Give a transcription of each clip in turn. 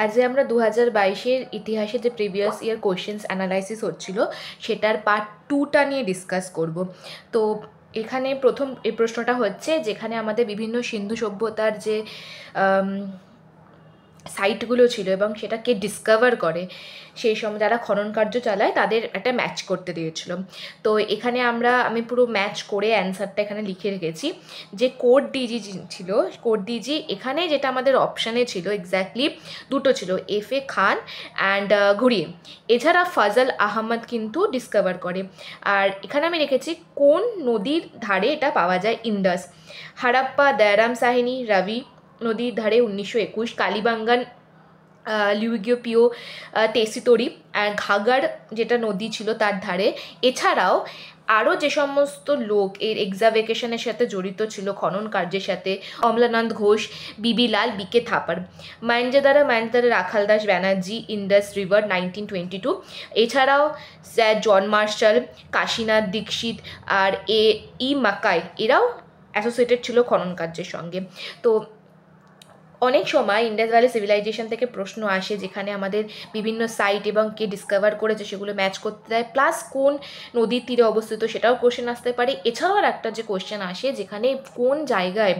আজকে আমরা 2022-এর ইতিহাসে যে প্রিভিয়াস ইয়ার কোয়েশ্চেন্স অ্যানালাইসিস হচ্ছিল সেটার পার্ট 2টা নিয়ে ডিসকাস করব। তো এখানে প্রথম এই প্রশ্নটা হচ্ছে, যেখানে আমাদের বিভিন্ন সিন্ধু সভ্যতার যে সাইটগুলো ছিল এবং সেটাকে ডিসকভার করে, সেই সময় যারা খনন কার্য চালায় তাদের একটা ম্যাচ করতে দিয়েছিল। তো এখানে আমি পুরো ম্যাচ করে অ্যান্সারটা এখানে লিখে রেখেছি। যে কোড ডিজি ছিল, কোড ডিজি এখানে যেটা আমাদের অপশানে ছিল এক্স্যাক্টলি দুটো ছিল, এফ এ খান অ্যান্ড ঘুরিয়ে। এছাড়া ফজল আহমদ কিন্তু ডিসকভার করে। আর এখানে আমি রেখেছি কোন নদীর ধারে এটা পাওয়া যায়, ইন্ডাস। হারাপ্পা, দয়ারাম সাহিনী, রাবি নদীর ধারে 1921, কালিবাঙ্গান, লিউগিওপিও, তেসিতোরি আর ঘাগার যেটা নদী ছিল তার ধারে। এছাড়াও আরও যে সমস্ত লোক এর এক্সাভেকেশনের সাথে জড়িত ছিল, খনন কার্যের সাথে, Amalananda Ghosh, B B Lal, B K Thapar. Mohenjodaro Rakhaldas Banerji, Indus river 1922। এছাড়াও sir John Marshall, Kashinath Dikshit আর মাকাই, এরাও অ্যাসোসিয়েটেড ছিল খনন কার্যের সঙ্গে। তো অনেক সময় ইন্ডাস ভ্যালি সিভিলাইজেশন থেকে প্রশ্ন আসে, যেখানে আমাদের বিভিন্ন সাইট এবং কে ডিসকভার করেছে সেগুলো ম্যাচ করতে দেয়, প্লাস কোন নদীর তীরে অবস্থিত সেটাও কোশ্চেন আসতে পারে। এছাড়াও আর একটা যে কোশ্চেন আসে, যেখানে কোন জায়গায়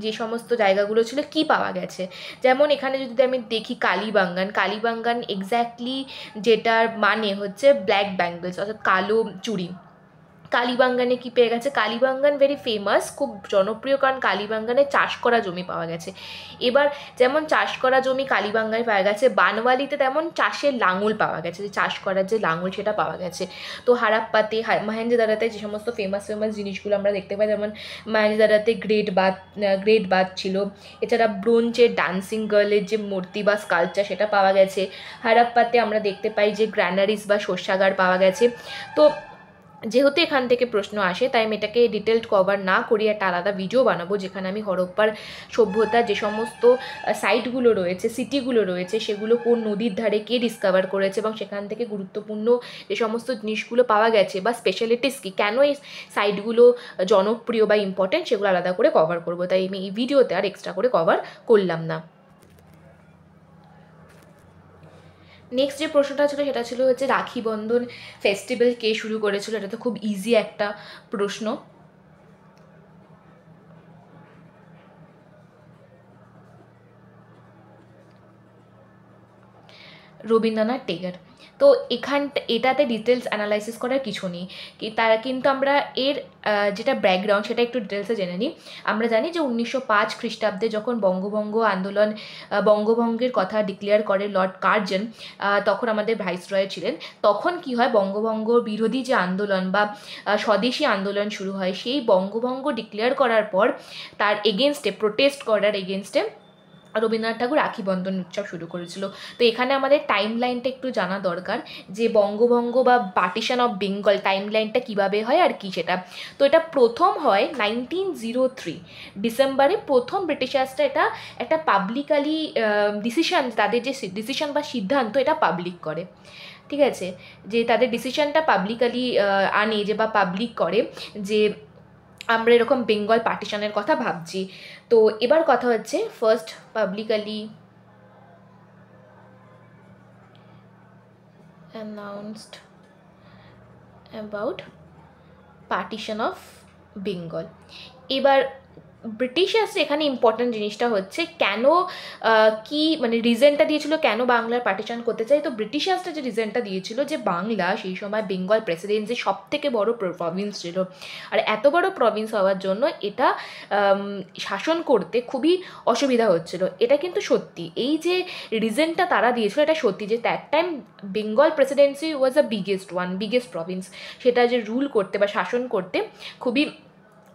যে সমস্ত জায়গাগুলো ছিল কি পাওয়া গেছে। যেমন এখানে যদি আমি দেখি কালিবাঙ্গান এক্স্যাক্টলি যেটার মানে হচ্ছে ব্ল্যাক ব্যাঙ্গলস, অর্থাৎ কালো চুড়ি। কালিবাঙ্গানে কি পেয়ে গেছে, কালিবাঙ্গান ভেরি ফেমাস, খুব জনপ্রিয়, কারণ কালিবাঙ্গানে চাষ করা জমি পাওয়া গেছে। এবার যেমন চাষ করা জমি কালিবাঙ্গায় পাওয়া গেছে, বানওয়ালিতে তেমন চাষের লাঙল পাওয়া গেছে, যে চাষ করার যে লাঙল সেটা পাওয়া গেছে। তো হারাপ্পাতে, মহেঞ্জোদারোতে যে সমস্ত ফেমাস জিনিসগুলো আমরা দেখতে পাই, যেমন মহেঞ্জোদারোতে গ্রেট বাথ ছিল। এছাড়া ব্রোঞ্জের ডান্সিং গার্লের যে মূর্তি বা স্কাল্পচার সেটা পাওয়া গেছে। হারাপ্পাতে আমরা দেখতে পাই যে গ্র্যানারিস বা শস্যাগার পাওয়া গেছে। তো যেহেতু এখান থেকে প্রশ্ন আসে, তাই আমি এটাকে ডিটেলড কভার না করি একটা আলাদা ভিডিও বানাবো, যেখানে আমি হরপ্পার সভ্যতার যে সমস্ত সাইটগুলো রয়েছে, সিটিগুলো রয়েছে, সেগুলো কোন নদীর ধারে কে ডিসকভার করেছে এবং সেখান থেকে গুরুত্বপূর্ণ যে সমস্ত জিনিসগুলো পাওয়া গেছে বা স্পেশালিটিস কী, কেন এই সাইটগুলো জনপ্রিয় বা ইম্পর্ট্যান্ট, সেগুলো আলাদা করে কভার করবো। তাই আমি এই ভিডিওতে আর এক্সট্রা করে কভার করলাম না। নেক্সট যে প্রশ্নটা ছিল সেটা ছিল হচ্ছে রাখি বন্ধন ফেস্টিভ্যাল কে শুরু করেছিল। এটা তো খুব ইজি একটা প্রশ্ন। রবীন্দ্রনাথ টেগর। তো এটাতে ডিটেলস অ্যানালাইসিস করার কিছু নেই, তারা কিন্তু আমরা এর যেটা ব্যাকগ্রাউন্ড সেটা একটু ডিটেলসে জেনে নিই। আমরা জানি যে 1905 খ্রিস্টাব্দে যখন বঙ্গভঙ্গ আন্দোলন, বঙ্গভঙ্গের কথা ডিক্লেয়ার করে লর্ড কার্জন, তখন আমাদের ভাইসরয় ছিলেন। তখন কি হয়, বঙ্গভঙ্গ বিরোধী যে আন্দোলন বা স্বদেশী আন্দোলন শুরু হয়, সেই বঙ্গভঙ্গ ডিক্লেয়ার করার পর তার এগেনস্টে, প্রোটেস্ট করার এগেনস্টে রবীন্দ্রনাথ ঠাকুর রাখি বন্ধন উৎসব শুরু করেছিল। তো এখানে আমাদের টাইম লাইনটা একটু জানা দরকার, যে বঙ্গভঙ্গ বা পার্টিশন অফ বেঙ্গল টাইম লাইনটা কীভাবে হয় আর কি সেটা। তো এটা প্রথম হয় 1903 ডিসেম্বরে। প্রথম ব্রিটিশার্সরা এটা একটা পাবলিকালি ডিসিশন, তাদের যে ডিসিশন বা সিদ্ধান্ত, এটা পাবলিক করে। ঠিক আছে, যে তাদের ডিসিশনটা পাবলিকালি আনে, যে বা পাবলিক করে, যে আমরা এরকম বেঙ্গল পার্টিশনের কথা ভাবছি। তো এবার কথা হচ্ছে first publicly announced about partition of Bengal. এবার ব্রিটিশার্স এখানে ইম্পর্ট্যান্ট জিনিসটা হচ্ছে কেন, কি মানে রিজনটা দিয়েছিল কেন বাংলার পার্টিশন করতে চাই। তো ব্রিটিশার্সটা যে রিজনটা দিয়েছিল, যে বাংলা সেই সময় বেঙ্গল প্রেসিডেন্সির সব থেকে বড় প্রভিন্স ছিল, আর এত বড় প্রভিন্স হওয়ার জন্য এটা শাসন করতে খুবই অসুবিধা হচ্ছিল। এটা কিন্তু সত্যি, এই যে রিজনটা তারা দিয়েছিল এটা সত্যি, যে that time Bengal Presidency was the biggest Province, সেটা যে রুল করতে বা শাসন করতে খুবই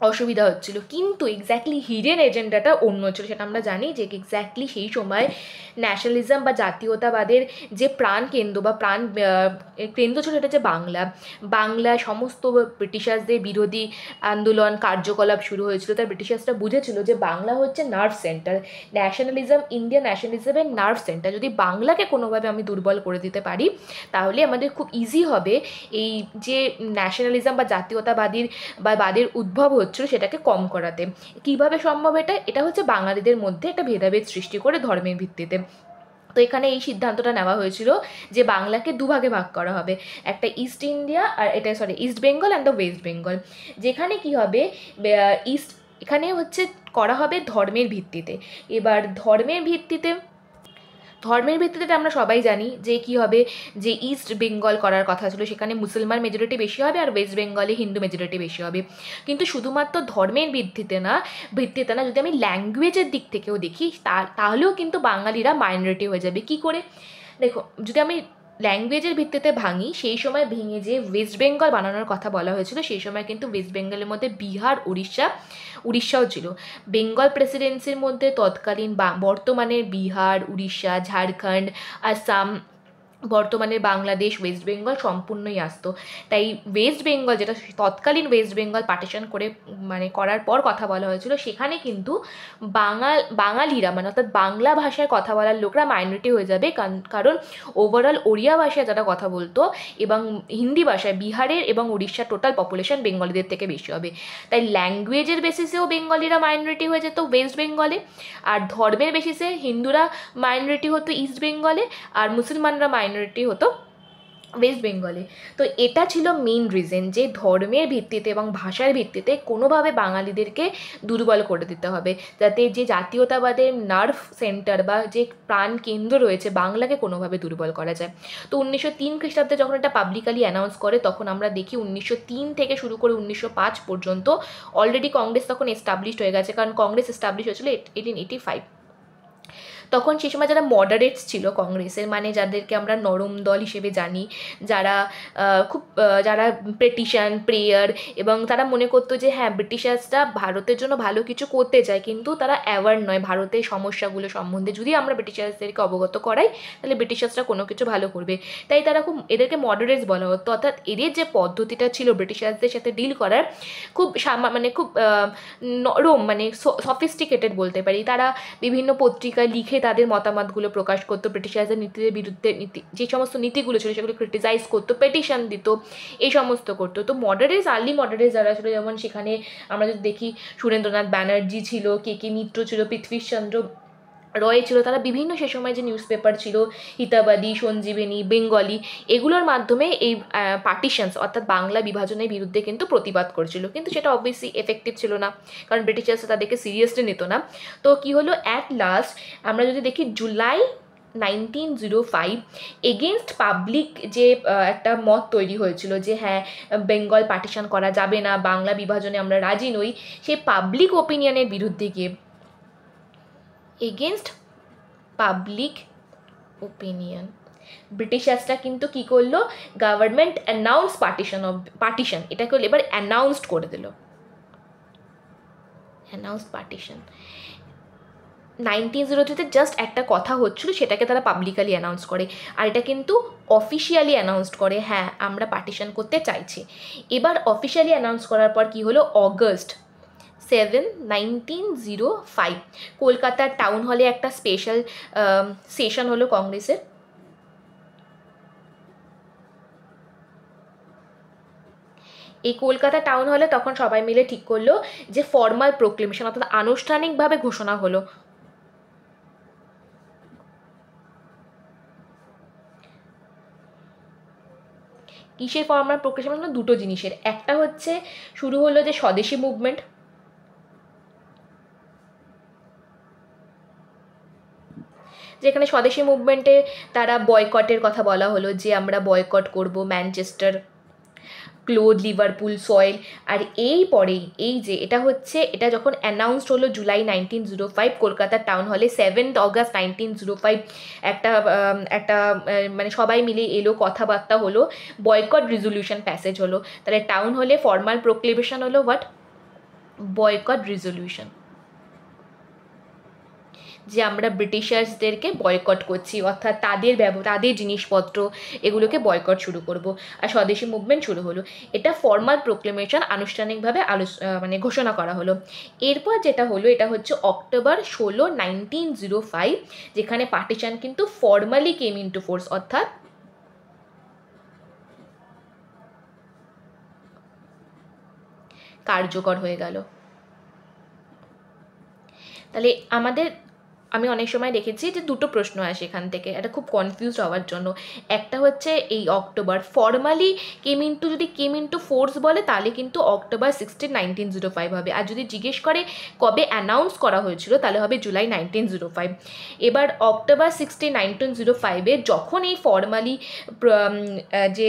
অসুবিধা হচ্ছিল। কিন্তু এক্স্যাক্টলি হিডেন এজেন্ডাটা অন্য ছিল, সেটা আমরা জানি, যে এক্স্যাক্টলি সেই সময় ন্যাশনালিজম বা জাতীয়তাবাদের যে প্রাণ কেন্দ্র বা কেন্দ্র ছিল, সেটা হচ্ছে বাংলা সমস্ত ব্রিটিশার্সদের বিরোধী আন্দোলন কার্যকলাপ শুরু হয়েছিল। তাই ব্রিটিশার্সরা বুঝেছিল যে বাংলা হচ্ছে নার্ভ সেন্টার, ইন্ডিয়ান ন্যাশনালিজমের নার্ভ সেন্টার। যদি বাংলাকে কোনোভাবে আমি দুর্বল করে দিতে পারি, তাহলে আমাদের খুব ইজি হবে এই যে ন্যাশনালিজম বা জাতীয়তাবাদের উদ্ভব হচ্ছিল সেটাকে কম করাতে। কিভাবে সম্ভব এটা? এটা হচ্ছে বাঙালিদের মধ্যে একটা ভেদাভেদ সৃষ্টি করে ধর্মের ভিত্তিতে। তো এখানে এই সিদ্ধান্তটা নেওয়া হয়েছিল যে বাংলাকে দুভাগে ভাগ করা হবে, একটা ইস্ট ইন্ডিয়া আর এটা east Bengal and the West Bengal. যেখানে কি হবে, ইস্ট এখানে হচ্ছে করা হবে ধর্মের ভিত্তিতে। এবার ধর্মের ভিত্তিতে আমরা সবাই জানি যে কি হবে, যে ইস্ট বেঙ্গল করার কথা ছিল সেখানে মুসলমান মেজরিটি বেশি হবে আর ওয়েস্ট বেঙ্গলে হিন্দু মেজরিটি বেশি হবে। কিন্তু শুধুমাত্র ধর্মের ভিত্তিতে না যদি আমি ল্যাঙ্গুয়েজের দিক থেকেও দেখি তাহলেও কিন্তু বাঙালিরা মাইনরিটি হয়ে যাবে। কি করে দেখো, যদি আমি ল্যাঙ্গুয়েজের ভিত্তিতে ভাঙি, সেই সময় ভেঙে যে ওয়েস্ট বেঙ্গল বানানোর কথা বলা হয়েছিল সেই সময় কিন্তু ওয়েস্ট বেঙ্গলের মধ্যে বিহার, উড়িষ্যাও ছিল। বেঙ্গল প্রেসিডেন্সির মধ্যে তৎকালীন বর্তমানের বিহার, উড়িষ্যা, ঝাড়খণ্ড, আসাম, বর্তমানে বাংলাদেশ, ওয়েস্ট বেঙ্গল সম্পূর্ণই আসতো। তাই ওয়েস্ট বেঙ্গল, যেটা তৎকালীন ওয়েস্ট বেঙ্গল পার্টিশন করে করার পর কথা বলা হয়েছিল, সেখানে কিন্তু বাঙালিরা অর্থাৎ বাংলা ভাষায় কথা বলার লোকরা মাইনরিটি হয়ে যাবে। কারণ ওভারঅল ওড়িয়া ভাষায় যারা কথা বলতো এবং হিন্দি ভাষায় বিহারের এবং উড়িষ্যার টোটাল পপুলেশন বেঙ্গলিদের থেকে বেশি হবে। তাই ল্যাঙ্গুয়েজের বেসিসেও বেঙ্গলিরা মাইনরিটি হয়ে যেত ওয়েস্ট বেঙ্গলে, আর ধর্মের বেসিসে হিন্দুরা মাইনরিটি হতো ইস্ট বেঙ্গলে, আর মুসলমানরা মাইনরিটি হতো ওয়েস্ট বেঙ্গলে। তো এটা ছিল মেইন রিজন, যে ধর্মের ভিত্তিতে এবং ভাষার ভিত্তিতে কোনোভাবে বাঙালিদেরকে দুর্বল করে দিতে হবে, যাতে যে জাতীয়তাবাদের নার্ভ সেন্টার বা যে প্রাণ কেন্দ্র রয়েছে বাংলাকে কোনোভাবে দুর্বল করা যায়। তো 1903 খ্রিস্টাব্দে যখন এটা পাবলিকালি অ্যানাউন্স করে, তখন আমরা দেখি 1903 থেকে শুরু করে 1905 পর্যন্ত অলরেডি কংগ্রেস তখন এস্টাবলিশড হয়ে গেছে, কারণ কংগ্রেস এস্টাবলিশ হয়েছিল 1885। তখন সে সময় যারা মডারেটস ছিল কংগ্রেসের, যাদেরকে আমরা নরম দল হিসেবে জানি, যারা পেটিশন, প্রেয়ার, এবং তারা মনে করতো যে হ্যাঁ ব্রিটিশার্সরা ভারতের জন্য ভালো কিছু করতে চায়, কিন্তু তারা অ্যাওয়ার নয় ভারতের সমস্যাগুলো সম্বন্ধে। যদি আমরা ব্রিটিশার্সদেরকে অবগত করাই তাহলে ব্রিটিশার্সরা কোনো কিছু ভালো করবে। তাই তারা এদেরকে মডারেটস বলা হতো। অর্থাৎ এদের যে পদ্ধতিটা ছিল ব্রিটিশার্সদের সাথে ডিল করার, খুব খুব নরম, সফিস্টিকেটেড বলতে পারি। তারা বিভিন্ন পত্রিকায় লিখে তাদের মতামতগুলো প্রকাশ করতো, ব্রিটিশার্সদের নীতির বিরুদ্ধে যে সমস্ত নীতিগুলো ছিল সেগুলো ক্রিটিসাইজ করতো, পেটিশন দিত, এই সমস্ত করতো। তো আর্লি মডারেটস যারা ছিল, যেমন সেখানে আমরা যদি দেখি সুরেন্দ্রনাথ ব্যানার্জি ছিল, কে মিত্র ছিল, পৃথ্বীশচন্দ্র রয় ছিল, তারা বিভিন্ন সে সময় যে নিউজ পেপার ছিল হিতাবাদী, সঞ্জীবনী, বেঙ্গলি, এগুলোর মাধ্যমে এই পার্টিশনস অর্থাৎ বাংলা বিভাজনের বিরুদ্ধে কিন্তু প্রতিবাদ করছিল। কিন্তু সেটা অবভিয়াসলি এফেক্টিভ ছিল না, কারণ ব্রিটিশার্সরা তাদেরকে সিরিয়াসলি নিত না। তো কি হলো, অ্যাট লাস্ট আমরা যদি দেখি জুলাই 1905 এগেনস্ট পাবলিক যে একটা মত তৈরি হয়েছিল যে হ্যাঁ বেঙ্গল পার্টিশন করা যাবে না, বাংলা বিভাজনে আমরা রাজি নই, সেই পাবলিক ওপিনিয়নের বিরুদ্ধে গিয়ে, এগেনস্ট পাবলিক ওপিনিয়ন, ব্রিটিশার্সরা কিন্তু কী করলো, গভর্নমেন্ট অ্যানাউন্স পার্টিশন এটাকে এবার অ্যানাউন্সড করে দিল, অ্যানাউন্সড পার্টিশন। 1903-তে জাস্ট একটা কথা হচ্ছিল, সেটাকে তারা পাবলিকালি অ্যানাউন্স করে, আর এটা কিন্তু অফিসিয়ালি অ্যানাউন্সড করে হ্যাঁ আমরা পার্টিশন করতে চাইছি। এবার অফিসিয়ালি অ্যানাউন্স করার পর কী হলো, August 7, 1905 কলকাতার টাউন হলে একটা স্পেশাল সেশন হলো কংগ্রেসের। এই কলকাতা টাউন হলে তখন সবাই মিলে ঠিক করলো যে ফর্মাল প্রোক্লেমেশন অর্থাৎ আনুষ্ঠানিকভাবে ঘোষণা হলো কিসের ফর্মাল প্রোক্লেমেশন, দুটো জিনিসের। একটা হচ্ছে শুরু হলো যে স্বদেশী মুভমেন্ট, যেখানে স্বদেশী মুভমেন্টে তারা বয়কটের কথা বলা হলো যে আমরা বয়কট করব ম্যানচেস্টার ক্লোথ, লিভারপুল সয়েল। আর এটা যখন অ্যানাউন্সড হলো জুলাই 1905 কলকাতার টাউন হলে, 7 অগস্ট 1905 একটা সবাই মিলে এলো, কথাবার্তা হলো, বয়কট রিজলিউশন প্যাসেজ হলো। তাহলে টাউন হলে ফর্মাল প্রোক্লেমেশন হলো হোয়াট, বয়কট রিজলিউশন, যে আমরা ব্রিটিশার্সদেরকে বয়কট করছি, অর্থাৎ তাদের জিনিসপত্র এগুলোকে বয়কট শুরু করব, আর স্বদেশী মুভমেন্ট শুরু হলো। এটা ফর্মাল প্রোক্লেমেশন, আনুষ্ঠানিকভাবে ঘোষণা করা হলো। এরপর যেটা হলো, এটা হচ্ছে অক্টোবর 16, 1905, যেখানে পার্টিশন কিন্তু ফর্মালি কেম ইনটু ফোর্স, অর্থাৎ কার্যকর হয়ে গেল। তাহলে আমাদের আমি অনেক সময় দেখেছি যে দুটো প্রশ্ন আসে এখান থেকে, এটা খুব কনফিউজ হওয়ার জন্য। একটা হচ্ছে এই অক্টোবর ফর্মালি কেম ইন্টু ফোর্স বলে তাহলে কিন্তু অক্টোবর 16, 1905 হবে, আর যদি জিজ্ঞেস করে কবে অ্যানাউন্স করা হয়েছিল তাহলে হবে জুলাই 1905। এবার অক্টোবর 16, 1905-এ যখন এই ফর্মালি যে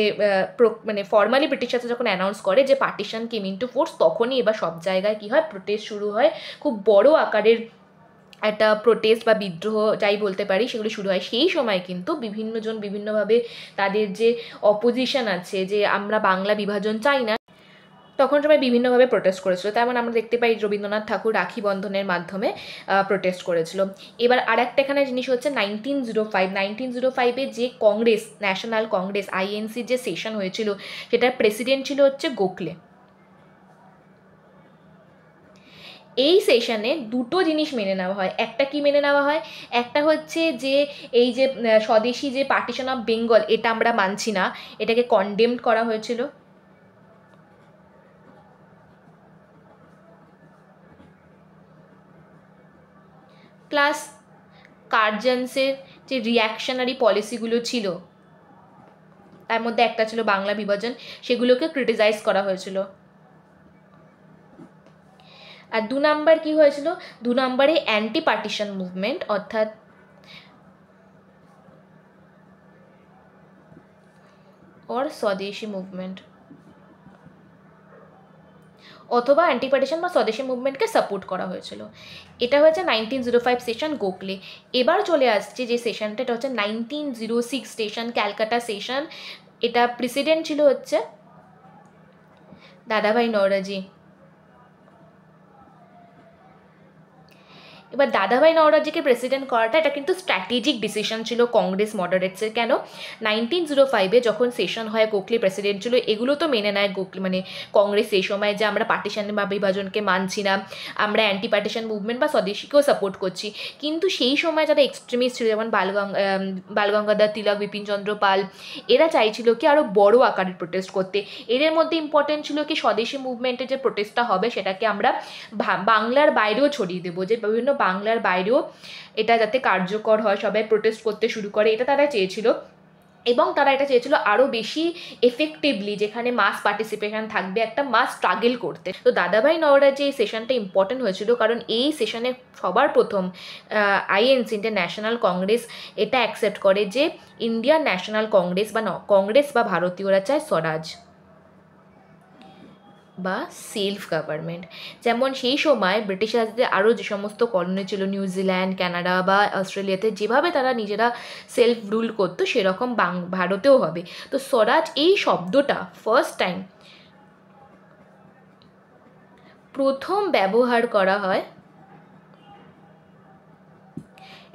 মানে ফর্মালি ব্রিটিশাররা যখন অ্যানাউন্স করে যে পার্টিশন কেম ইন্টু ফোর্স, তখনই এবার সব জায়গায় কী হয়, প্রোটেস্ট শুরু হয়, খুব বড় আকারের একটা প্রোটেস্ট বা বিদ্রোহ যাই বলতে পারি সেগুলো শুরু হয়। সেই সময় কিন্তু বিভিন্নজন বিভিন্নভাবে তাদের যে অপোজিশন আছে যে আমরা বাংলা বিভাজন চাই না, তখন সবাই বিভিন্নভাবে প্রোটেস্ট করেছিল। তেমন আমরা দেখতে পাই রবীন্দ্রনাথ ঠাকুর রাখি বন্ধনের মাধ্যমে প্রোটেস্ট করেছিল। এবার আর একটা এখানে জিনিস হচ্ছে 1905 যে কংগ্রেস, ন্যাশনাল কংগ্রেস আইএনসির যে সেশন হয়েছিল সেটার প্রেসিডেন্ট ছিল হচ্ছে গোখলে। এই সেশনে দুটো জিনিস মেনে নেওয়া হয়। একটা কি মেনে নেওয়া হয়, একটা হচ্ছে যে এই যে স্বদেশী যে পার্টিশন অফ বেঙ্গল, এটা আমরা মানছি না, এটাকে কনডেমড করা হয়েছিল। প্লাস কার্জেন্সের যে রিয়াকশনারি পলিসিগুলো ছিল, তার মধ্যে একটা ছিল বাংলা বিভাজন, সেগুলোকে ক্রিটিসাইজ করা হয়েছিল। আর 2 নাম্বার কী হয়েছিল, 2 নম্বরে অ্যান্টি পার্টিশন মুভমেন্ট অর্থাৎ স্বদেশী মুভমেন্ট অথবা অ্যান্টি পার্টিশন বা স্বদেশী মুভমেন্টকে সাপোর্ট করা হয়েছিল। এটা হয়েছে 1905 সেশন গোখলে। এবার চলে আসছে যে সেশনটা, এটা হচ্ছে 1906 সেশন ক্যালকাটা সেশন। এটা প্রেসিডেন্ট ছিল হচ্ছে দাদাভাই নওরোজি। এবার দাদাভাই নওরোজিকে প্রেসিডেন্ট করাটা এটা কিন্তু স্ট্র্যাটেজিক ডিসিশন ছিল কংগ্রেস মডারেটসের। কেন, 1905-এ যখন সেশন হয় গোখলে প্রেসিডেন্ট ছিল, এগুলো তো মেনে নেয় গোখলে মানে কংগ্রেস সেই সময় যে আমরা পার্টিশন বা বিভাজনকে মানছি না, আমরা অ্যান্টি পার্টিশন মুভমেন্ট বা স্বদেশীকেও সাপোর্ট করছি। কিন্তু সেই সময় যারা এক্সট্রিমিস্ট ছিল যেমন বালগঙ্গাধর তিলক, বিপিনচন্দ্র পাল, এরা চাইছিল কি আরও বড় আকারের প্রোটেস্ট করতে। এদের মধ্যে ইম্পর্টেন্ট ছিল কি স্বদেশী মুভমেন্টের যে প্রোটেস্টটা হবে সেটাকে আমরা বাংলার বাইরেও ছড়িয়ে দেবো, যে বিভিন্ন বাংলার বাইরেও এটা যাতে কার্যকর হয়, সবাই প্রোটেস্ট করতে শুরু করে, এটা তারা চেয়েছিল। এবং তারা এটা চেয়েছিল আরও বেশি এফেক্টিভলি, যেখানে মাস পার্টিসিপেশন থাকবে, একটা মাস স্ট্রাগল করতে। তো দাদাভাই নওরোজি এই সেশনটা ইম্পর্টেন্ট হয়েছিল কারণ এই সেশনে সবার প্রথম আইএনসি ন্যাশনাল কংগ্রেস এটা অ্যাকসেপ্ট করে যে ইন্ডিয়ান ন্যাশনাল কংগ্রেস বা কংগ্রেস বা ভারতীয়রা চায় স্বরাজ বা সেলফ গভর্নমেন্ট। যেমন সেই সময় ব্রিটিশারদের আরও যে সমস্ত কলোনি ছিল নিউজিল্যান্ড, কানাডা বা অস্ট্রেলিয়াতে, যেভাবে তারা নিজেরা সেলফ রুল করতো সেরকম ভারতেও হবে। তো স্বরাজ এই শব্দটা ফার্স্ট টাইম প্রথম ব্যবহার করা হয়,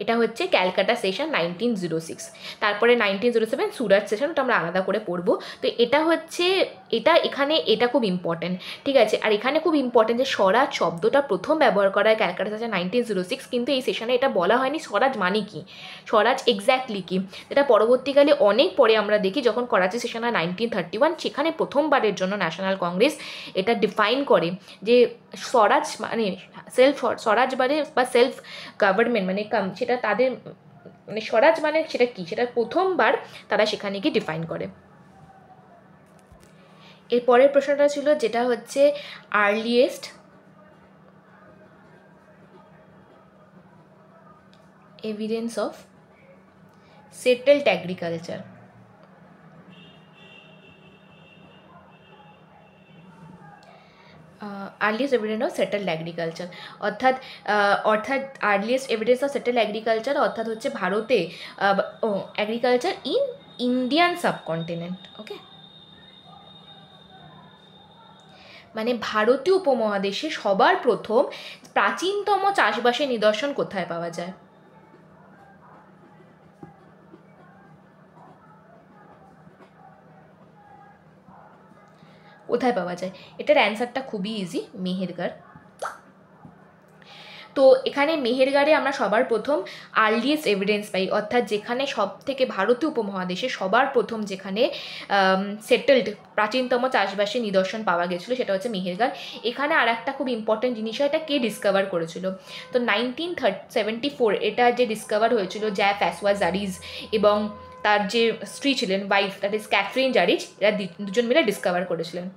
এটা হচ্ছে ক্যালকাটা সেশন 1906। তারপরে 1907 সুরাট সেশন, ওটা আমরা আলাদা করে পড়বো। তো এটা হচ্ছে এখানে এটা খুব ইম্পর্টেন্ট, ঠিক আছে। আর এখানে খুব ইম্পর্টেন্ট যে স্বরাজ শব্দটা প্রথম ব্যবহার করা হয় ক্যালকাটা সেশন 1906, কিন্তু এই সেশনে এটা বলা হয়নি স্বরাজ মানে কি, স্বরাজ এক্স্যাক্টলি কি। এটা পরবর্তীকালে অনেক পরে আমরা দেখি যখন করাচি সেশন হয় 1931, সেখানে প্রথমবারের জন্য ন্যাশনাল কংগ্রেস এটা ডিফাইন করে যে স্বরাজ মানে স্বরাজ মানে বা সেলফ গভর্নমেন্ট মানে সেটা তাদের মানে স্বরাজ মানে সেটা কি, সেটা প্রথমবার তারা সেখানে গিয়ে ডিফাইন করে। এর পরের প্রশ্নটা ছিল যেটা হচ্ছে earliest evidence of settled agriculture. Earliest evidence of settled agriculture অর্থাৎ earliest evidence of settled agriculture অর্থাৎ হচ্ছে ভারতে agriculture in Indian subcontinent. Okay, মানে ভারতীয় উপমহাদেশে সবার প্রথম প্রাচীনতম চাষবাসের নিদর্শন কোথায় পাওয়া যায়? কোথায় পাওয়া যায়? এটার অ্যান্সারটা খুবই ইজি, মেহেরগড়। তো এখানে মেহেরগড়ে আমরা সবার প্রথম আর্লিয়েস্ট এভিডেন্স পাই, অর্থাৎ যেখানে সব থেকে ভারতীয় উপমহাদেশে সবার প্রথম যেখানে সেটেলড প্রাচীনতম চাষবাসের নিদর্শন পাওয়া গেছিলো সেটা হচ্ছে মেহেরগড়। এখানে আর একটা খুব ইম্পর্টেন্ট জিনিস হয়, এটা কে ডিসকভার করেছিল। তো 1974 এটা যে ডিসকভার হয়েছিল জ্যা ফ্যাসওয়া জারিজ এবং তার যে স্ত্রী ছিলেন ওয়াইফ, দ্যাট ইজ ক্যাথরিন জারিজ, এরা দুজন মিলে ডিসকভার করেছিলেন।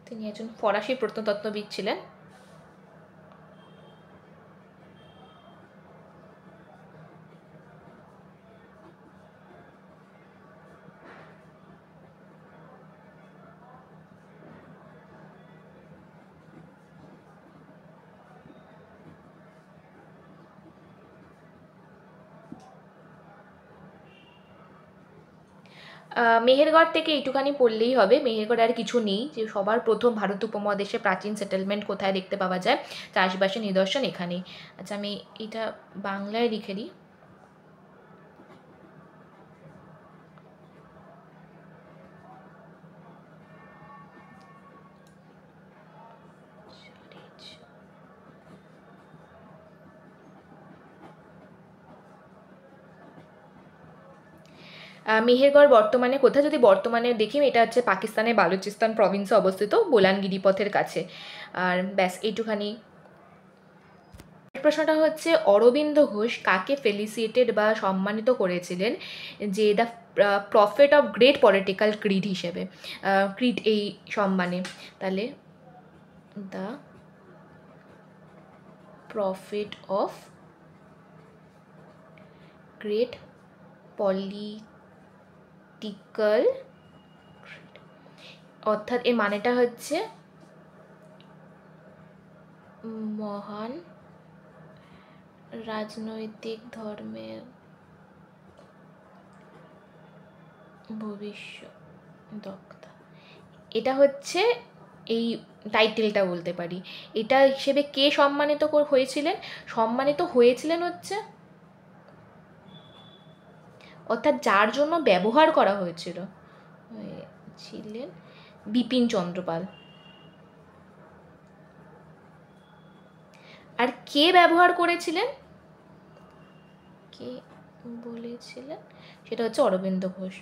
তিনি একজন ফরাসি প্রত্নতত্ত্ববিদ ছিলেন। মেহেরগড় থেকে এইটুখানি পড়লেই হবে, মেহেরগড়ে আর কিছু নেই, যে সবার প্রথম ভারত উপমহাদেশে প্রাচীন সেটেলমেন্ট কোথায় দেখতে পাওয়া যায়, চাষবাসের নিদর্শন এখানেই। আচ্ছা আমি এটা বাংলায় লিখে দিই। মেহেরগড় বর্তমানে কোথায়, যদি বর্তমানে দেখি, এটা হচ্ছে পাকিস্তানের বালুচিস্তান প্রভিন্সে অবস্থিত, বোলান গিরিপথের কাছে। আর ব্যাস এইটুখানি। প্রশ্নটা হচ্ছে অরবিন্দ ঘোষ কাকে ফেলিসিটেড বা সম্মানিত করেছিলেন যে the prophet of great political Creed হিসেবে, ক্রিড এই সম্মানে। তাহলে the prophet of great political, অর্থাৎ এর মানেটা হচ্ছে মহান রাজনৈতিক ধর্মের ভবিষ্যদ্বক্তা। এটা হচ্ছে এই টাইটেলটা বলতে পারি। এটা হিসেবে কে সম্মানিত হয়েছিলেন, সম্মানিত হয়েছিলেন হচ্ছে, অর্থাৎ যার জন্য ব্যবহার করা হয়েছিল ছিলেন বিপিন চন্দ্রপাল। আর কে ব্যবহার করেছিলেন, কে বলেছিলেন, সেটা হচ্ছে অরবিন্দ ঘোষ।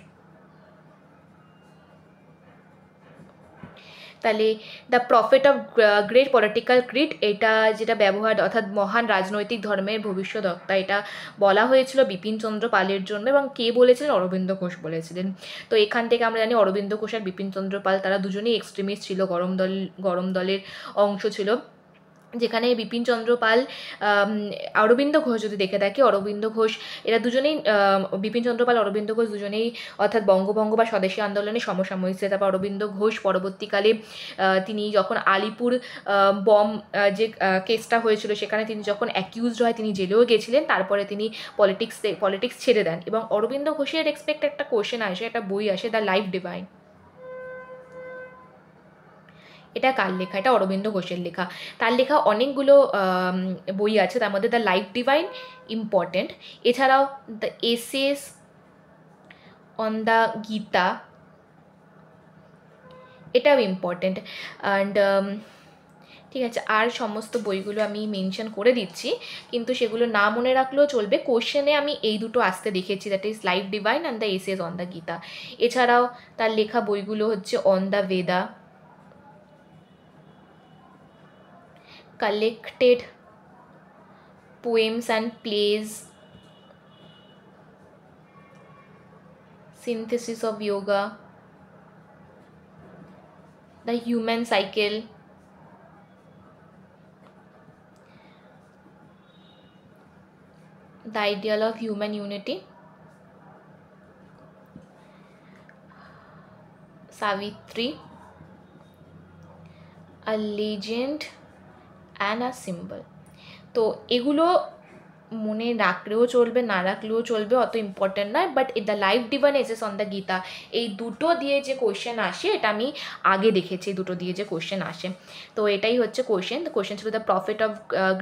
তাহলে the prophet of great political Creed, এটা যেটা ব্যবহার, অর্থাৎ মহান রাজনৈতিক ধর্মের ভবিষ্যদ্বক্তা, এটা বলা হয়েছিল বিপিন চন্দ্র পালের জন্য, এবং কে বলেছিলেন, অরবিন্দ ঘোষ বলেছিলেন। তো এখান থেকে আমরা জানি অরবিন্দ ঘোষ আর বিপিন চন্দ্র পাল তারা দুজনেই এক্সট্রিমিস্ট ছিল, গরম দলের অংশ ছিল। যেখানে বিপিন চন্দ্র পাল, অরবিন্দ ঘোষ যদি দেখে থাকি, অরবিন্দ ঘোষ এরা দুজনেই, বিপিন চন্দ্র পাল অরবিন্দ ঘোষ দুজনেই অর্থাৎ বঙ্গভঙ্গ বা স্বদেশী আন্দোলনের সমসাময়িক ছিল। তারপর অরবিন্দ ঘোষ পরবর্তীকালে তিনি যখন আলিপুর বম যে কেসটা হয়েছিল সেখানে তিনি যখন অ্যাকিউজড হয়, তিনি জেলেও গেছিলেন, তারপরে তিনি পলিটিক্স ছেড়ে দেন। এবং অরবিন্দ ঘোষের রেসপেক্ট একটা কোশ্চেন আসে, একটা বই আসে, দ্য লাইফ ডিভাইন। এটা কার লেখা, এটা অরবিন্দ ঘোষের লেখা। তার লেখা অনেকগুলো বই আছে, তার মধ্যে দ্য লাইফ ডিভাইন ইম্পর্টেন্ট। এছাড়াও the essays on the Gita, এটাও ইম্পর্টেন্ট। অ্যান্ড ঠিক আছে, আর সমস্ত বইগুলো আমি মেনশন করে দিচ্ছি, কিন্তু সেগুলো না মনে রাখলেও চলবে, কোশ্চেনে আমি এই দুটো আসতে দেখেছি, that is life divine and the essays on the Gita. এছাড়াও তার লেখা বইগুলো হচ্ছে on the Vedha, collected poems and plays, synthesis of yoga, the human cycle, the ideal of human unity, Savitri, a legend and a symbol। তো এগুলো মনে রাখলেও চলবে, না রাখলেও চলবে, অত ইম্পর্টেন্ট নয়, but the life divine essays on the Gita, এই দুটো দিয়ে যে কোয়েশ্চেন আসে এটা আমি আগে দেখেছি, দুটো দিয়ে যে কোয়েশ্চেন আসে। তো এটাই হচ্ছে কোয়েশ্চেন। কোয়েশ্চেন ছিল the prophet of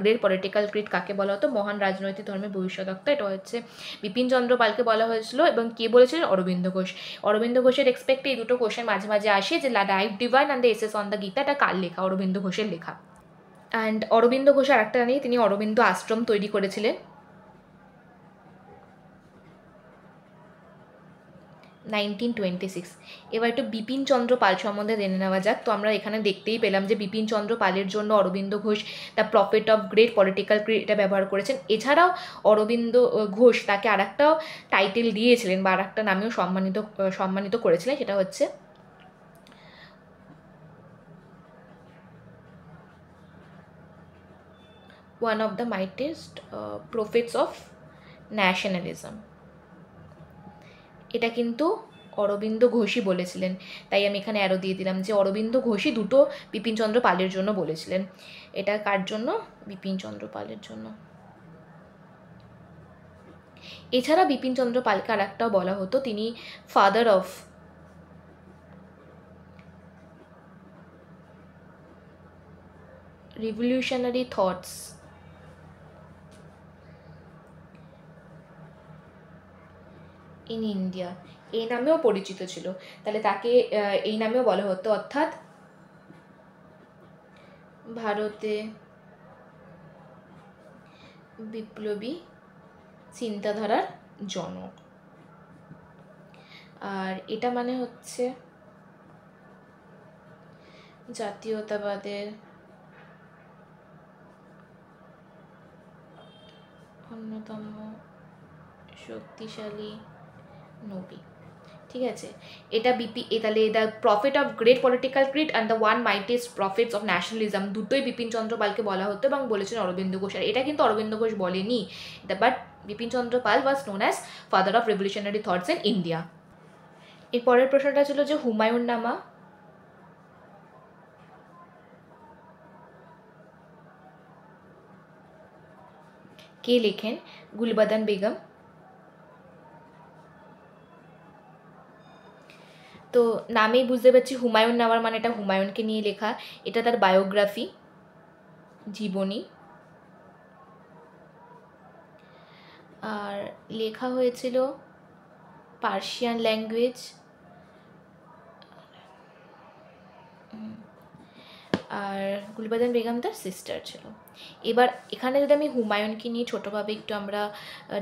great political grid কাকে বলা হতো? মহান রাজনৈতিক ধর্মের ভবিষ্যদ্বক্তা, এটা হচ্ছে বিপিন চন্দ্র পালকে বলা হয়েছিল। এবং কে বলেছিলেন? অরবিন্দ ঘোষ। অরবিন্দ ঘোষের এক্সপেক্টে এই দুটো কোয়েশ্চেন মাঝে মাঝে আসে, যে life divine and the essays on the Gita এটা কার লেখা? অরবিন্দ ঘোষের লেখা। অ্যান্ড অরবিন্দ ঘোষ আর একটা জানি, তিনি অরবিন্দ আশ্রম তৈরি করেছিলেন 1926। এবার একটু বিপিন চন্দ্র পাল সম্বন্ধে জেনে নেওয়া যাক। তো আমরা এখানে দেখতেই পেলাম যে বিপিন চন্দ্র পালের জন্য Aurobindo Ghosh the prophet of great political grid এটা ব্যবহার করেছেন। এছাড়াও অরবিন্দ ঘোষ তাকে আর একটা টাইটেল দিয়েছিলেন বা আর একটা নামেও সম্মানিত করেছিলেন, সেটা হচ্ছে one of the মাইটেস্ট profits of nationalism. এটা কিন্তু অরবিন্দ ঘোষই বলেছিলেন, তাই আমি এখানে অ্যারো দিয়ে দিলাম যে অরবিন্দ ঘোষই দুটো বিপিনচন্দ্র পালের জন্য বলেছিলেন। এটা কার জন্য? বিপিনচন্দ্র পালের জন্য। এছাড়া বিপিনচন্দ্র পালকে আর একটাও বলা হতো, তিনি father of revolutionary thoughts in India, এই নামেও পরিচিত ছিল। তাহলে তাকে এই নামেও বলা হতো, অর্থাৎ ভারতে বিপ্লবী চিন্তাধারার জনক। আর এটা মানে হচ্ছে জাতীয়তাবাদের অন্যতম শক্তিশালী নবী। ঠিক আছে, এটা তাহলে the prophet of great political grid and the one মাইটেস্ট profits of nationalism দুটোই বিপিন চন্দ্র পালকে বলা হতো এবং বলেছেন অরবিন্দ ঘোষ। আর এটা কিন্তু অরবিন্দ ঘোষ বলেনি, but Bipin Chandra Pal was known as father of revolutionary thoughts in India. এর পরের প্রশ্নটা ছিল যে হুমায়ুন নামা কে লেখেন? গুলবাদন বেগম। তো নামেই বুঝতে পারছি হুমায়ুন নামার মানে এটা হুমায়ুনকে নিয়ে লেখা, এটা তার বায়োগ্রাফি, জীবনী। আর লেখা হয়েছিল পার্সিয়ান ল্যাঙ্গুয়েজ। আর গুলবাদন বেগম তার সিস্টার ছিল। এবার এখানে যদি আমি হুমায়ুনকে নিয়ে ছোটোভাবে একটু আমরা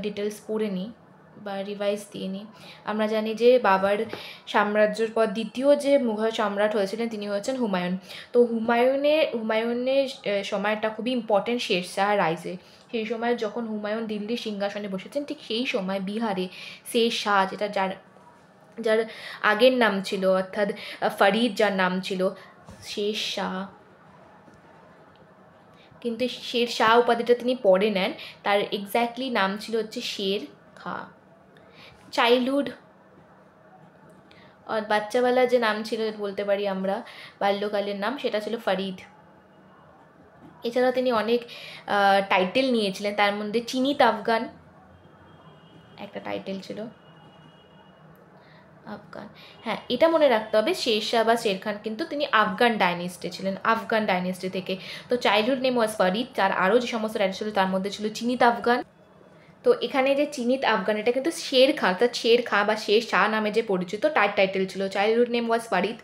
ডিটেলস পড়ে নিই বা রিভাইজ দিয়ে নিই। আমরা জানি যে বাবার সাম্রাজ্যের পর দ্বিতীয় যে মুঘল সম্রাট হয়েছিলেন তিনি হচ্ছেন হুমায়ুন। তো হুমায়ুনের সময়টা খুবই ইম্পর্টেন্ট শেরশাহ রাইজে। সেই সময় যখন হুমায়ুন দিল্লির সিংহাসনে বসেছেন, ঠিক সেই সময় বিহারে শেরশাহ, যেটা যার আগের নাম ছিল অর্থাৎ ফরিদ যার নাম ছিল, শেরশাহ, কিন্তু শেরশাহ উপাধিটা তিনি পরে নেন, তার এক্স্যাক্টলি নাম ছিল হচ্ছে শের খাঁ। চাইল্ডহুড বাচ্চাবেলার যে নাম ছিল বলতে পারি আমরা, বাল্যকালের নাম, সেটা ছিল ফরিদ। এছাড়াও তিনি অনেক টাইটেল নিয়েছিলেন, তার মধ্যে চিনিত আফগান একটা টাইটেল ছিল। আফগান, হ্যাঁ এটা মনে রাখতে হবে, শেরশাহ বা শের খান কিন্তু তিনি আফগান ডাইনেস্টি ছিলেন, আফগান ডাইনেস্টি থেকে। তো চাইল্ডহুড নেম ওয়াজ ফরিদ, তার আরও যে সমস্ত টাইটেল ছিল তার মধ্যে ছিল চিনিত আফগান। তো এখানে যে চিনিত আফগান এটা কিন্তু শের খাঁ, অর্থাৎ শের খাঁ বা শের শাহ নামে যে পরিচিত তার টাইটেল ছিল। চাইল্ডহুড নেম ওয়াজ ফরিদ,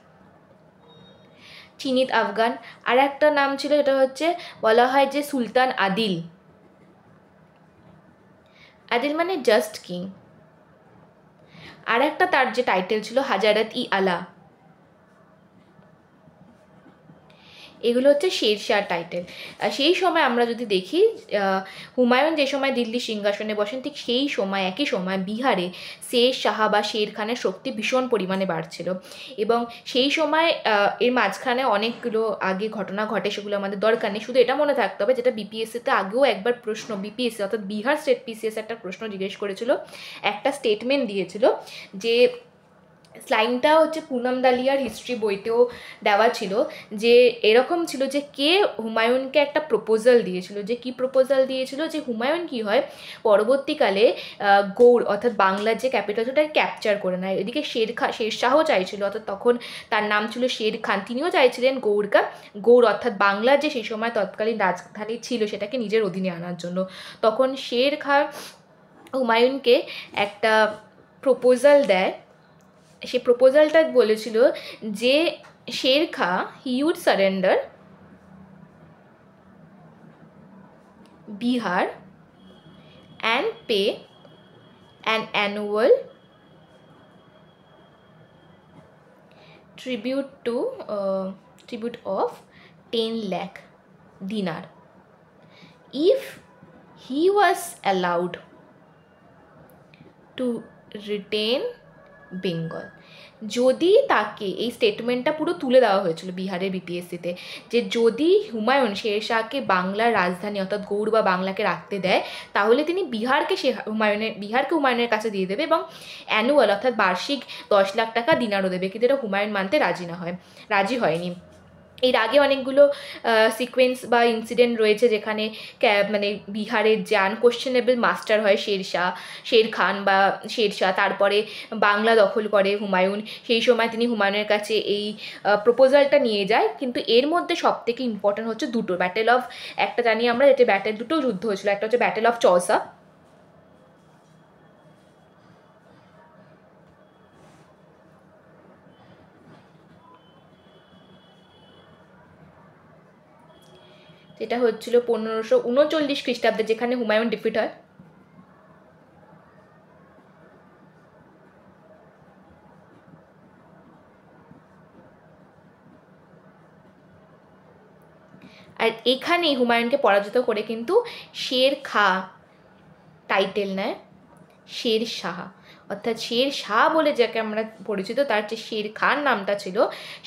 চিনিত আফগান। আর একটা নাম ছিল, এটা হচ্ছে বলা হয় যে সুলতান আদিল। আদিল মানে জাস্ট কিং। আর একটা তার যে টাইটেল ছিল হাজারত ই আলা। এগুলো হচ্ছে শেরশাহ টাইটেল। সেই সময় আমরা যদি দেখি হুমায়ুন যে সময় দিল্লির সিংহাসনে বসেন, ঠিক সেই সময় একই সময় বিহারে শেরশাহ বা শের খানের শক্তি ভীষণ পরিমাণে বাড়ছিল। এবং সেই সময় এর মাঝখানে অনেকগুলো আগে ঘটনা ঘটে, সেগুলো আমাদের দরকার নেই, শুধু এটা মনে থাকতে হবে যেটা বিপিএসসিতে আগেও একবার প্রশ্ন, বিপিএসসি অর্থাৎ বিহার স্টেট পিসিএস একটা প্রশ্ন জিজ্ঞেস করেছিল, একটা স্টেটমেন্ট দিয়েছিল যে লাইনটা হচ্ছে পুনম দালিয়ার হিস্ট্রি বইতেও দেওয়া ছিল, যে এরকম ছিল যে কে হুমায়ুনকে একটা প্রপোজাল দিয়েছিল, যে কি প্রপোজাল দিয়েছিল, যে হুমায়ুন কি হয় পরবর্তীকালে গৌড় অর্থাৎ বাংলার যে ক্যাপিটাল সেটাকে ক্যাপচার করে নেয়। এদিকে শেরশাহও চাইছিল, অর্থাৎ তখন তার নাম ছিল শের খান, তিনিও চাইছিলেন গৌড় অর্থাৎ বাংলার যে সেই সময় তৎকালীন রাজধানী ছিল সেটাকে নিজের অধীনে আনার জন্য। তখন শের খান হুমায়ুনকে একটা প্রপোজাল দেয়। সে প্রপোজালটা বলেছিল যে Sher Khan he would surrender Bihar and pay an annual tribute of 10 lakh dinar if he was allowed to retain Bengal. যদি তাকে, এই স্টেটমেন্টটা পুরো তুলে দেওয়া হয়েছিল বিহারের বিপিএসসিতে, যে যদি হুমায়ুন শেরশাহকে বাংলার রাজধানী অর্থাৎ গৌড় বা বাংলাকে রাখতে দেয় তাহলে তিনি বিহারকে হুমায়ুনের কাছে দিয়ে দেবে এবং অ্যানুয়াল অর্থাৎ বার্ষিক 10 লাখ টাকা দিনারও দেবে, কিন্তু এটা হুমায়ুন মানতে রাজি হয়নি। এর আগে অনেকগুলো সিকোয়েন্স বা ইনসিডেন্ট রয়েছে যেখানে মানে বিহারের যে আনকোয়েশ্চেনেবল মাস্টার হয় শের খান বা শেরশাহ, তারপরে বাংলা দখল করে হুমায়ুন, সেই সময় তিনি হুমায়ুনের কাছে এই প্রপোজালটা নিয়ে যায়। কিন্তু এর মধ্যে সবথেকে ইম্পর্ট্যান্ট হচ্ছে দুটো একটা জানি আমরা, যেটা দুটো যুদ্ধ হয়েছিল, একটা হচ্ছে ব্যাটেল অফ চৌসা, যেটা হচ্ছিল 1539 খ্রিস্টাব্দে, যেখানে হুমায়ুন ডিফিট হয়। আর এখানেই হুমায়ুনকে পরাজিত করে কিন্তু শের খাঁ টাইটেল নেয় শের শাহ, অর্থাৎ শের শাহ বলে যাকে আমরা পরিচিত, তার যে শের খান নামটা ছিল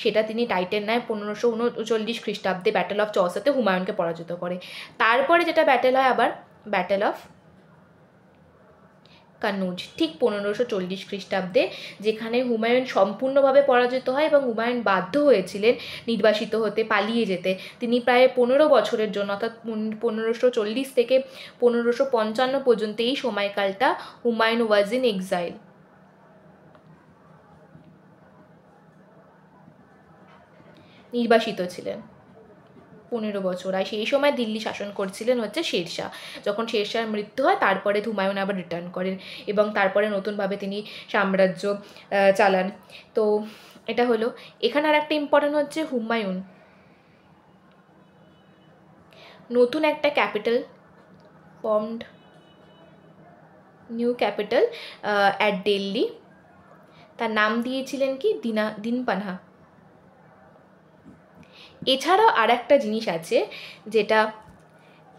সেটা তিনি টাইটেল নেয় 1539 খ্রিস্টাব্দে ব্যাটেল অফ চৌসাতে হুমায়ুনকে পরাজিত করে। তারপরে যেটা ব্যাটেল হয় আবার ব্যাটেল অফ কান্নুজ, ঠিক 1540 খ্রিস্টাব্দে, যেখানে হুমায়ুন সম্পূর্ণভাবে পরাজিত হয় এবং হুমায়ুন বাধ্য হয়েছিলেন নির্বাসিত হতে, পালিয়ে যেতে। তিনি প্রায় 15 বছরের জন্য, অর্থাৎ 1540 থেকে 1555 পর্যন্ত এই সময়কালটা হুমায়ুন ওয়াজ ইন এক্সাইল। নির্বাসিত ছিলেন 15 বছর। আর সেই সময় দিল্লি শাসন করছিলেন হচ্ছে শেরশাহ। যখন শেরশাহর মৃত্যু হয় তারপরে হুমায়ুন আবার রিটার্ন করেন এবং তারপরে নতুনভাবে তিনি সাম্রাজ্য চালান। তো এটা হলো। এখানে আর একটা ইম্পর্টেন্ট হচ্ছে হুমায়ুন নতুন একটা capital formed, new capital at Delhi, তার নাম দিয়েছিলেন কি দিনপানহা। এছাড়াও আর একটা জিনিস আছে যেটা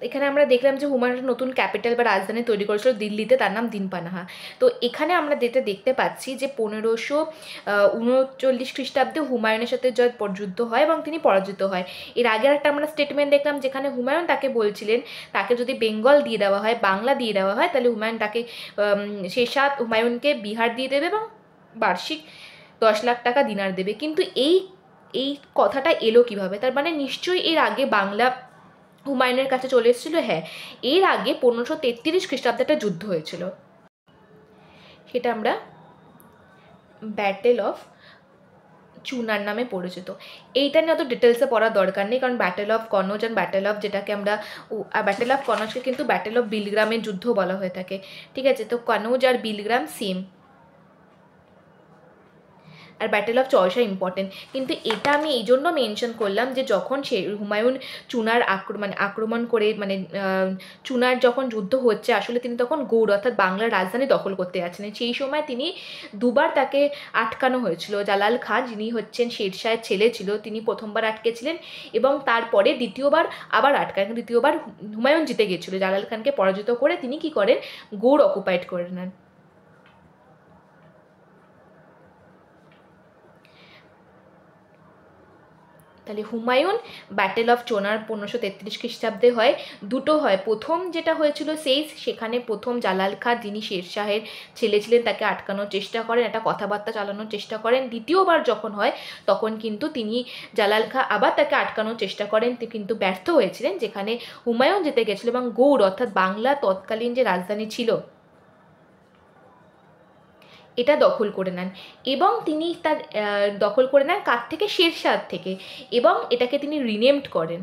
এখানে আমরা দেখলাম যে হুমায়ুন নতুন ক্যাপিটাল বা রাজধানী তৈরি করেছিল দিল্লিতে, তার নাম দিনপানহা। তো এখানে আমরা যেটা দেখতে পাচ্ছি যে 1539 খ্রিস্টাব্দে হুমায়ুনের সাথে যুদ্ধ হয় এবং তিনি পরাজিত হয়। এর আগে একটা আমরা স্টেটমেন্ট দেখলাম যেখানে হুমায়ুন তাকে বলছিলেন তাকে যদি বেঙ্গল দিয়ে দেওয়া হয়, বাংলা দিয়ে দেওয়া হয়, তাহলে শেরশাহ হুমায়ুনকে বিহার দিয়ে দেবে এবং বার্ষিক 10 লাখ টাকা দিনার দেবে। কিন্তু এই কথাটা এলো কিভাবে? তার মানে নিশ্চয়ই এর আগে বাংলা হুমায়ুনের কাছে চলে এসেছিল। হ্যাঁ, এর আগে 1533 খ্রিস্টাব্দে একটা যুদ্ধ হয়েছিল, সেটা আমরা ব্যাটেল অফ চুনার নামে পরিচিত। এইটা নিয়ে অত ডিটেলসে পড়ার দরকার নেই, কারণ battle of Kannauj and battle of, যেটাকে আমরা ব্যাটেল অফ কনৌজকে কিন্তু ব্যাটেল অফ বিলগ্রামের যুদ্ধ বলা হয়ে থাকে। ঠিক আছে, তো কনৌজ আর বিলগ্রাম সেম। আর ব্যাটেল অফ চৌসা ইম্পর্টেন্ট, কিন্তু এটা আমি এই জন্য মেনশন করলাম যে যখন হুমায়ুন চুনার আক্রমণ করে চুনার যখন যুদ্ধ হচ্ছে, আসলে তিনি তখন গৌড় অর্থাৎ বাংলার রাজধানী দখল করতে যাচ্ছিলেন। সেই সময় তিনি দুবার তাকে আটকানো হয়েছিল। জালাল খান, যিনি হচ্ছেন শেরশাহের ছেলে ছিল, তিনি প্রথমবার আটকেছিলেন এবং তারপরে দ্বিতীয়বার আবার আটকান। দ্বিতীয়বার হুমায়ুন জিতে গিয়েছিল, জালাল খানকে পরাজিত করে তিনি কি করেন, গৌড় অকুপাইড করে নেন। তাহলে হুমায়ুন ব্যাটেল অফ চোনার 1533 খ্রিস্টাব্দে হয়। দুটো হয়, প্রথম যেটা হয়েছিল সেখানে প্রথম জালাল খাঁ যিনি শেরশাহের ছেলে ছিলেন তাকে আটকানোর চেষ্টা করেন, একটা কথাবার্তা চালানোর চেষ্টা করেন। দ্বিতীয়বার যখন হয় তখন কিন্তু তিনি জালাল খাঁ আবার তাকে আটকানোর চেষ্টা করেন, কিন্তু ব্যর্থ হয়েছিলেন, যেখানে হুমায়ুন জিতে গেছিল এবং গৌড় অর্থাৎ বাংলা তৎকালীন যে রাজধানী ছিল এটা দখল করে নেন। এবং তিনি তার দখল করে নেন কার থেকে? শেরশাহ থেকে। এবং এটাকে তিনি রিনেমড করেন,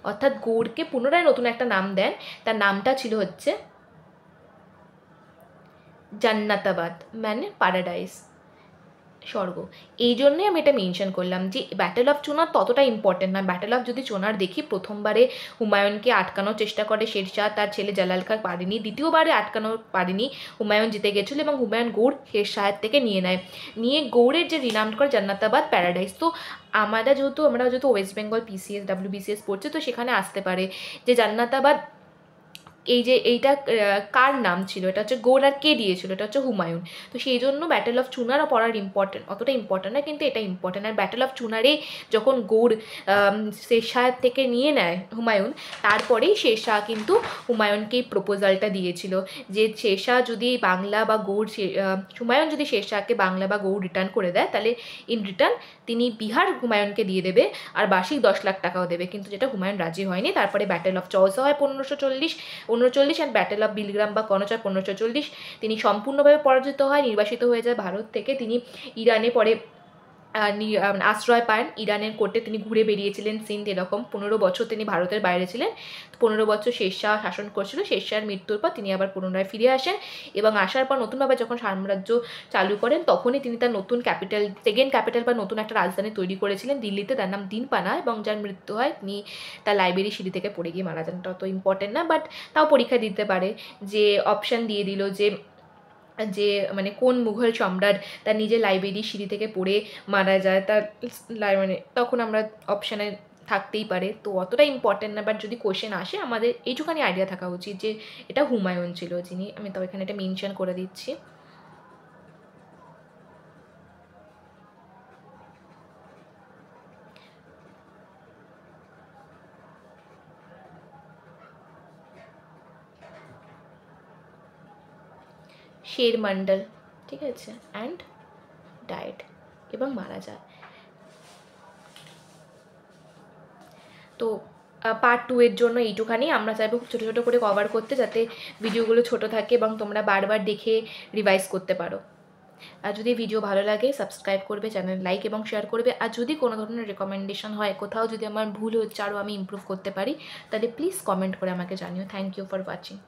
অর্থাৎ গৌড়কে পুনরায় নতুন একটা নাম দেন। তার নামটা ছিল হচ্ছে জান্নাতাবাদ, মানে প্যারাডাইস, স্বর্গ। এই জন্যই আমি এটা মেনশন করলাম যে ব্যাটেল অফ চোনার ততটা ইম্পর্টেন্ট নয়। ব্যাটেল অফ যদি চোনার দেখি, প্রথমবারে হুমায়ুনকে আটকানোর চেষ্টা করে শেরশাহ, তার ছেলে জালাল খাঁ পারেনি। দ্বিতীয়বারে আটকানোর পারেনি, হুমায়ুন জিতে গেছিলো এবং হুমায়ুন গৌড় শেরশাহের থেকে নিয়ে গৌড়ের যে রিনাউন্ড করে জান্নাতাবাদ প্যারাডাইস। তো আমরা যেহেতু ওয়েস্ট বেঙ্গল PCS WBCS পড়ছে, তো সেখানে আসতে পারে যে জান্নাতাবাদ এইটা কার নাম ছিল, এটা হচ্ছে গৌড়, আর কে দিয়েছিল, এটা হচ্ছে হুমায়ুন। তো সেই জন্য ব্যাটেল অফ চুনারও পড়ার অতটা ইম্পর্টেন্ট না, কিন্তু এটা ইম্পর্টেন্ট। আর ব্যাটেল অফ চুনারে যখন গৌড় শেরশাহ থেকে নিয়ে নেয় হুমায়ুন, তারপরেই শেরশাহ কিন্তু হুমায়ুনকে এই প্রপোজালটা দিয়েছিল যে শেরশাহ যদি বাংলা বা গৌড় হুমায়ুন যদি শেরশাহকে বাংলা বা গৌড় রিটার্ন করে দেয়, তাহলে ইন রিটার্ন তিনি বিহার হুমায়ুনকে দিয়ে দেবে আর বার্ষিক 10 লাখ টাকাও দেবে, কিন্তু যেটা হুমায়ুন রাজি হয়নি। তারপরে ব্যাটেল অফ চৌসা হয় 1539 অ্যান্ড ব্যাটেল অফ বিলগ্রাম বা কনচার 1540। তিনি সম্পূর্ণভাবে পরাজিত হয়, নির্বাসিত হয়ে যায় ভারত থেকে। তিনি ইরানে পরে আশ্রয় পান। ইরানের কোর্টে তিনি ঘুরে বেরিয়েছিলেন সিন্ধ, এরকম 15 বছর তিনি ভারতের বাইরে ছিলেন। 15 বছর শেরশাহ শাসন করছিল। শেরশাহের মৃত্যুর পর তিনি আবার পুনরায় ফিরে আসেন এবং আসার পর নতুনভাবে যখন সাম্রাজ্য চালু করেন, তখনই তিনি তার নতুন সেকেন্ড ক্যাপিটাল বা নতুন একটা রাজধানী তৈরি করেছিলেন দিল্লিতে, তার নাম দিনপানা, এবং যার মৃত্যু হয় তিনি তার লাইব্রেরি সিঁড়ি থেকে পড়ে গিয়ে মারা যান। অত ইম্পর্টেন্ট না, বাট তাও পরীক্ষা দিতে পারে যে অপশান দিয়ে দিল যে মানে কোন মুঘল সম্রাট তার নিজের লাইব্রেরি সিঁড়ি থেকে পড়ে মারা যায়, তার মানে তখন আমরা অপশানে থাকতেই পারে। তো অতটা ইম্পর্টেন্ট না, বাট যদি কোশ্চেন আসে আমাদের এইটুখানি আইডিয়া থাকা উচিত যে এটা হুমায়ুন ছিল যিনি। আমি তো এখানে এটা মেনশন করে দিচ্ছি। শের মন্ডল, ঠিক আছে, অ্যান্ড ডায়েট, এবং মারা যায়। তো পার্ট 2 এর জন্য এইটুখানি। আমরা চাইবো খুব ছোটো ছোটো করে কভার করতে, যাতে ভিডিওগুলো ছোট থাকে এবং তোমরা বারবার দেখে রিভাইজ করতে পারো। আর যদি ভিডিও ভালো লাগে সাবস্ক্রাইব করবে, চ্যানেল লাইক এবং শেয়ার করবে। আর যদি কোনো ধরনের রেকমেন্ডেশন হয়, কোথাও যদি আমার ভুল হচ্ছে আরও আমি ইমপ্রুভ করতে পারি, তাহলে প্লিজ কমেন্ট করে আমাকে জানিও। Thank you for watching.